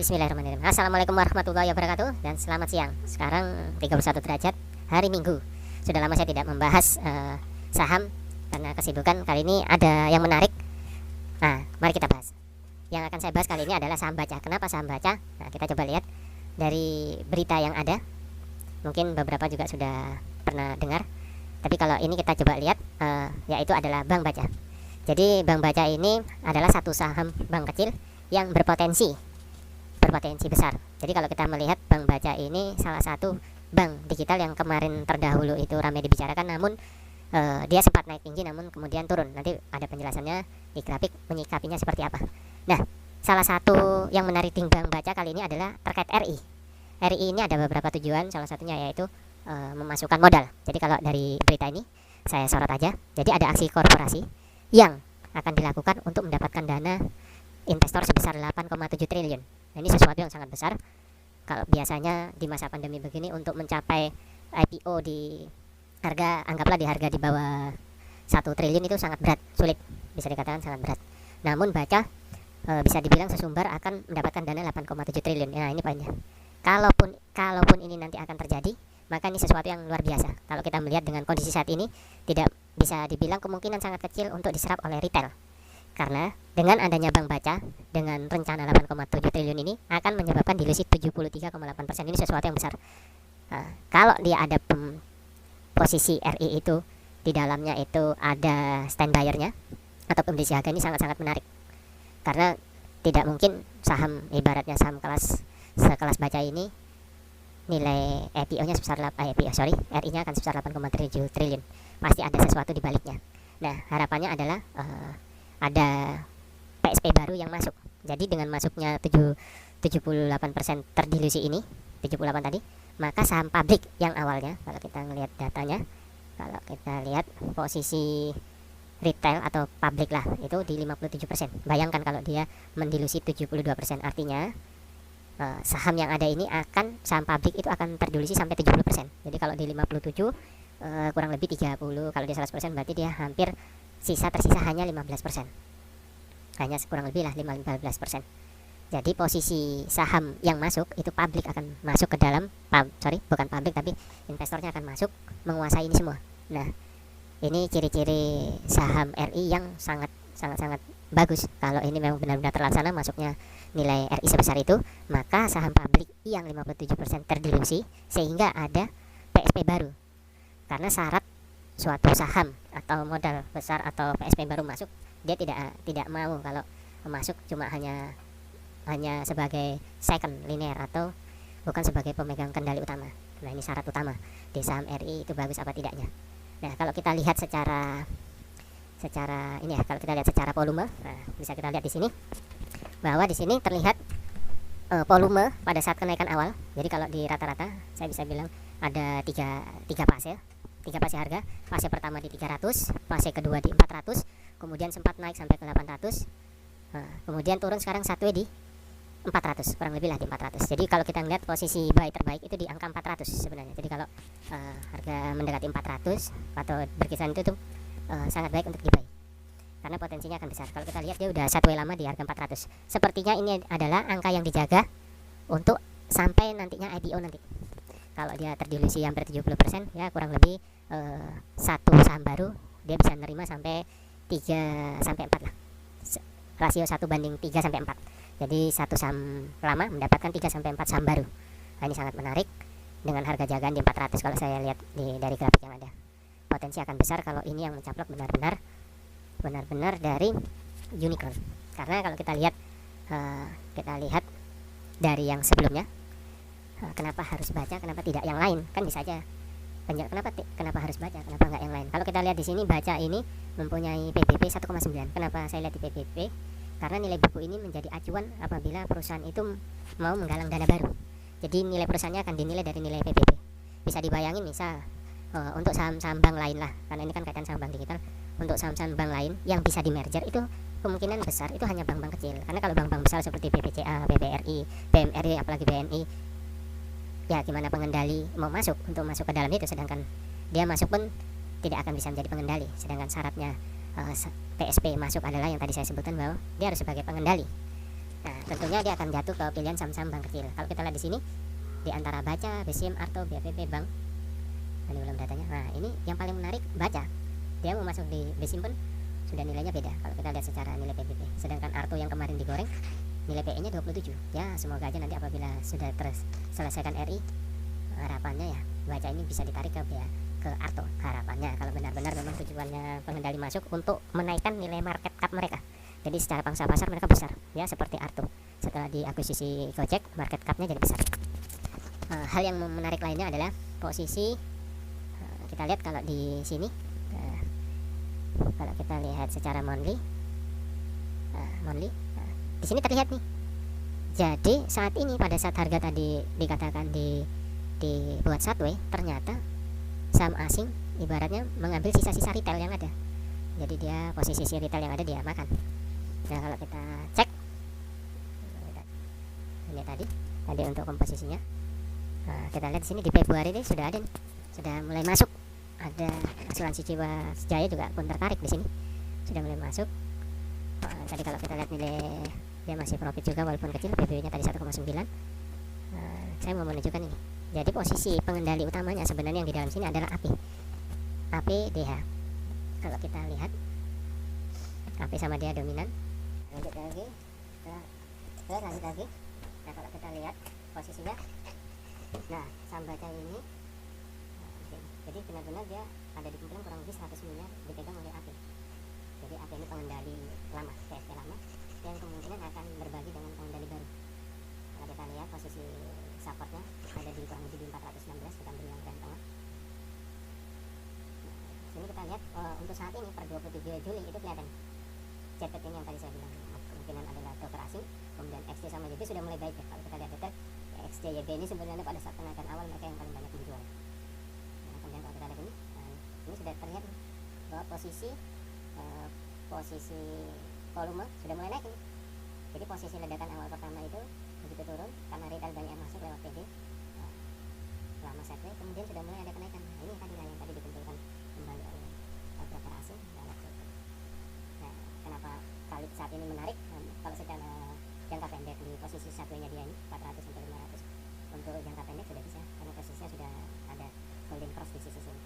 Bismillahirrahmanirrahim. Assalamualaikum warahmatullahi wabarakatuh dan selamat siang. Sekarang 31 derajat hari Minggu. Sudah lama saya tidak membahas saham karena kesibukan. Kali ini ada yang menarik. Nah, mari kita bahas. Yang akan saya bahas kali ini adalah saham baca. Kenapa saham baca? Nah, kita coba lihat dari berita yang ada. Mungkin beberapa juga sudah pernah dengar. Tapi kalau ini kita coba lihat, yaitu adalah bank baca. Jadi bank baca ini adalah satu saham bank kecil yang berpotensi besar. Jadi kalau kita melihat bank baca ini salah satu bank digital yang kemarin terdahulu itu ramai dibicarakan, namun dia sempat naik tinggi namun kemudian turun. Nanti ada penjelasannya di grafik menyikapinya seperti apa. Nah, salah satu yang menarik di bank baca kali ini adalah terkait RI. RI ini ada beberapa tujuan, salah satunya yaitu memasukkan modal. Jadi kalau dari berita ini saya sorot aja. Jadi ada aksi korporasi yang akan dilakukan untuk mendapatkan dana investor sebesar 8,7 triliun. Nah, ini sesuatu yang sangat besar. Kalau biasanya di masa pandemi begini untuk mencapai IPO di harga, anggaplah di harga di bawah 1 triliun itu sangat berat, sulit, bisa dikatakan sangat berat. Namun baca bisa dibilang sesumbar akan mendapatkan dana 8,7 triliun. Nah, ini poinnya. Kalaupun ini nanti akan terjadi, maka ini sesuatu yang luar biasa. Kalau kita melihat dengan kondisi saat ini, tidak bisa dibilang kemungkinan sangat kecil untuk diserap oleh retail. Karena dengan adanya bank baca dengan rencana 8,7 triliun ini akan menyebabkan dilusi 73,8%. Ini sesuatu yang besar. Kalau dia ada posisi RI itu di dalamnya itu ada stand buyer-nya atau pembeli siaga, ini sangat-sangat menarik. Karena tidak mungkin saham ibaratnya saham sekelas baca ini nilai IPO-nya sebesar RI-nya akan sebesar 8,7 triliun. Pasti ada sesuatu di baliknya. Nah, harapannya adalah ada PSP baru yang masuk. Jadi dengan masuknya 78% terdilusi ini, 78 tadi, maka saham publik yang awalnya, kalau kita melihat datanya, kalau kita lihat posisi retail atau publik lah, itu di 57%. Bayangkan kalau dia mendilusi 72%, artinya saham yang ada ini saham publik itu akan terdilusi sampai 70%. Jadi kalau di 57 kurang lebih 30, kalau dia 100% berarti dia hampir tersisa hanya 15%. Hanya kurang lebih lah 15%. Jadi posisi saham yang masuk itu publik akan masuk ke dalam bukan publik tapi investornya akan masuk menguasai ini semua. Nah, ini ciri-ciri saham RI yang sangat bagus. Kalau ini memang benar-benar terlaksana masuknya nilai RI sebesar itu, maka saham publik yang 57% terdilusi sehingga ada PSP baru. Karena syarat suatu saham atau modal besar atau PSP baru masuk, dia tidak mau kalau masuk cuma hanya sebagai second linear atau bukan sebagai pemegang kendali utama. Nah, ini syarat utama di saham RI itu bagus apa tidaknya. Nah, kalau kita lihat secara ini ya, kalau kita lihat secara volume, nah, bisa kita lihat di sini bahwa di sini terlihat volume pada saat kenaikan awal. Jadi kalau di rata-rata saya bisa bilang ada tiga fase. 3 fase harga. Fase pertama di 300, fase kedua di 400, kemudian sempat naik sampai ke 800. Kemudian turun sekarang di 400, kurang lebih lah di 400. Jadi kalau kita melihat posisi buy terbaik itu di angka 400 sebenarnya. Jadi kalau harga mendekati 400 atau berkisar itu tuh sangat baik untuk di buy. Karena potensinya akan besar. Kalau kita lihat dia udah satu lama di harga 400. Sepertinya ini adalah angka yang dijaga untuk sampai nantinya IPO nanti. Kalau dia terdilusi hampir 70%, ya kurang lebih satu saham baru dia bisa menerima sampai 3 sampai 4 lah. Rasio 1 banding 3 sampai 4. Jadi satu saham lama mendapatkan 3 sampai 4 saham baru. Nah, ini sangat menarik dengan harga jagaan di 400 kalau saya lihat dari grafik yang ada. Potensi akan besar kalau ini yang mencaplok benar-benar dari unicorn. Karena kalau kita lihat dari yang sebelumnya, kenapa harus baca, kenapa tidak yang lain? Kan bisa aja. Kenapa harus baca, kenapa enggak yang lain? Kalau kita lihat di sini baca ini mempunyai PBB 1,9. Kenapa saya lihat di PBB? Karena nilai buku ini menjadi acuan apabila perusahaan itu mau menggalang dana baru. Jadi nilai perusahaannya akan dinilai dari nilai PBB. Bisa dibayangin misal untuk saham-saham bank lain lah, karena ini kan kaitan saham bank digital. Untuk saham-saham bank lain yang bisa di merger itu kemungkinan besar itu hanya bank-bank kecil. Karena kalau bank-bank besar seperti BBCA, BBRI, BMRI, apalagi BNI, ya gimana pengendali mau masuk ke dalam itu, sedangkan dia masuk pun tidak akan bisa menjadi pengendali. Sedangkan syaratnya PSP masuk adalah yang tadi saya sebutkan bahwa dia harus sebagai pengendali. Nah, tentunya dia akan jatuh ke pilihan saham-saham bank kecil. Kalau kita lihat di sini di antara Baca, BCM, Arto, BPP, Bank, ini belum datanya. Nah, ini yang paling menarik Baca. Dia mau masuk di BCM pun sudah nilainya beda kalau kita lihat secara nilai PBB. Sedangkan Arto yang kemarin digoreng nilai PE-nya 27. Ya, semoga aja nanti apabila sudah terselesaikan RI, harapannya ya Baca ini bisa ditarik ke Arto. Harapannya kalau benar-benar memang tujuannya pengendali masuk untuk menaikkan nilai market cap mereka. Jadi secara pangsa pasar mereka besar, ya seperti Arto. Setelah diakuisisi Gojek, market capnya jadi besar. Hal yang menarik lainnya adalah posisi. Kita lihat kalau di sini, kalau kita lihat secara monthly, di sini terlihat nih. Jadi saat ini pada saat harga tadi dikatakan dibuat sideways, ternyata saham asing ibaratnya mengambil sisa-sisa retail yang ada. Jadi dia posisi retail yang ada dia makan. Nah, kalau kita cek ini tadi untuk komposisinya, kita lihat di sini di Februari ini sudah ada nih, sudah mulai masuk. Ada asuransi Jiwasraya juga pun tertarik di sini, sudah mulai masuk. Tadi kalau kita lihat nilai dia masih profit juga walaupun kecil, PBB-nya tadi 1,9. Saya mau menunjukkan ini. Jadi posisi pengendali utamanya sebenarnya yang di dalam sini adalah APDH. Kalau kita lihat AP sama dia dominan. Lanjut lagi. Nah, kalau kita lihat posisinya, nah saham Baca ini, jadi benar-benar dia ada di kumpulan kurang lebih 100 miliar dipegang oleh AP. Jadi AP ini pengendali lama, PSP lama, yang kemungkinan akan berbagi dengan pengendali baru. Kalau kita lihat posisi supportnya ada di kurang lebih di 416, kita ambil yang grand tengah. Sini kita lihat untuk saat ini per 23 Juli itu kelihatan JPET ini yang tadi saya bilang kemungkinan adalah broker asing. Kemudian XJ sama YB sudah mulai baik ya. Kalau kita lihat detail, XJ YB ini sebenarnya pada saat kenaikan awal mereka yang paling banyak menjual. Nah, kemudian kalau kita lihat ini sudah terlihat bahwa posisi volume sudah mulai naik ini. Jadi posisi ledakan awal pertama itu begitu turun karena retail banyak yang masuk lewat PD, lama sideways, kemudian sudah mulai ada kenaikan. Nah, ini tadi yang tadi dikumpulkan kembali oleh broker asing. Nah, kenapa kali saat ini menarik? Kalau secara jangka pendek di posisi satunya dia ini 400 sampai 500, untuk jangka pendek sudah bisa karena posisinya sudah ada golden cross di sisi sini.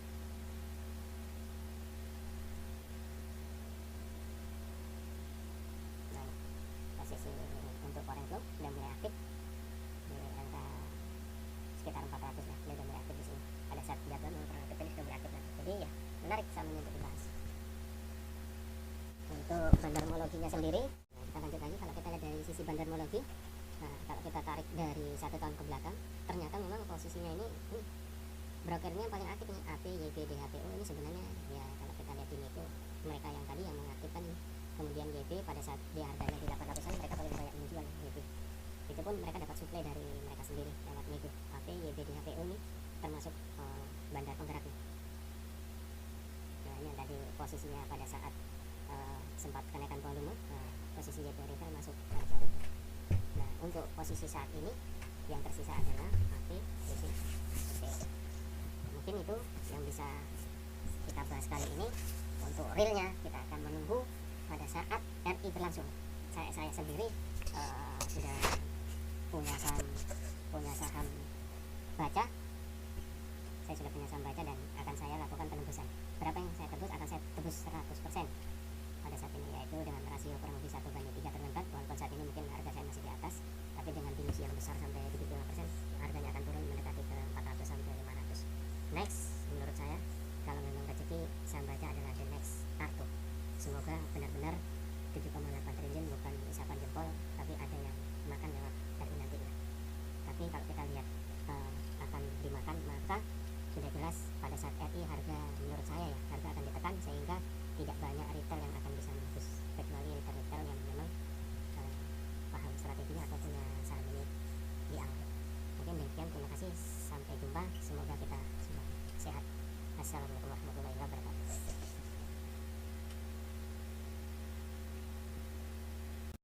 Nah, posisi untuk foreign flow sudah mulai aktif di angka sekitar 400 ya, dia sudah mulai aktif di sini. Pada saat jadwal memang ini sudah mulai aktif lagi. Jadi ya menarik sama untuk dibahas. Untuk bandarmologinya sendiri, nah, kita lanjut lagi. Kalau kita lihat dari sisi bandarmologi, nah kalau kita tarik dari 1 tahun ke belakang, ternyata memang posisinya ini brokernya yang paling aktif nih, AP, YB, DHPO ini sebenarnya ya kalau kita lihat ini itu mereka yang tadi yang mengaktifkan ini. Kemudian YB pada saat di harganya di 800-an mereka paling banyak menjual YB. Itu pun mereka dapat suplai dari mereka sendiri lewat Nego. AP, YB, DHPO ini termasuk bandar penggeraknya. Nah, ini yang tadi posisinya pada saat sempat kenaikan volume, posisi YB retail masuk. Nah, untuk posisi saat ini yang tersisa adalah AP, YB, DHPO. Mungkin itu yang bisa kita bahas kali ini. Untuk realnya kita akan menunggu pada saat RI berlangsung. Saya sendiri sudah punya saham Baca. Saya sudah punya saham Baca dan akan saya lakukan penembusan. Berapa yang saya tebus? Akan saya tebus 100% pada saat ini, yaitu dengan rasio kurang lebih 1/3 terlibat. Walaupun saat ini mungkin harga saya masih di atas, tapi dengan dilusi yang besar sampai 75%, harganya akan turun mendekati ke 400 sampai 500. Next, menurut saya kalau memang rezeki saham Baca adalah the next Arto. Semoga benar-benar 7,8 triliun bukan isapan jempol, tapi ada yang makan lewat RI nantinya. Tapi kalau kita lihat akan dimakan, maka sudah jelas pada saat RI harga, menurut saya ya, harga akan ditekan sehingga tidak banyak retail yang akan bisa menembus, kecuali retail yang memang paham strateginya atau punya saham ini diambil. Mungkin demikian, terima kasih, sampai jumpa, semoga kita semua sehat. Assalamualaikum warahmatullahi wabarakatuh.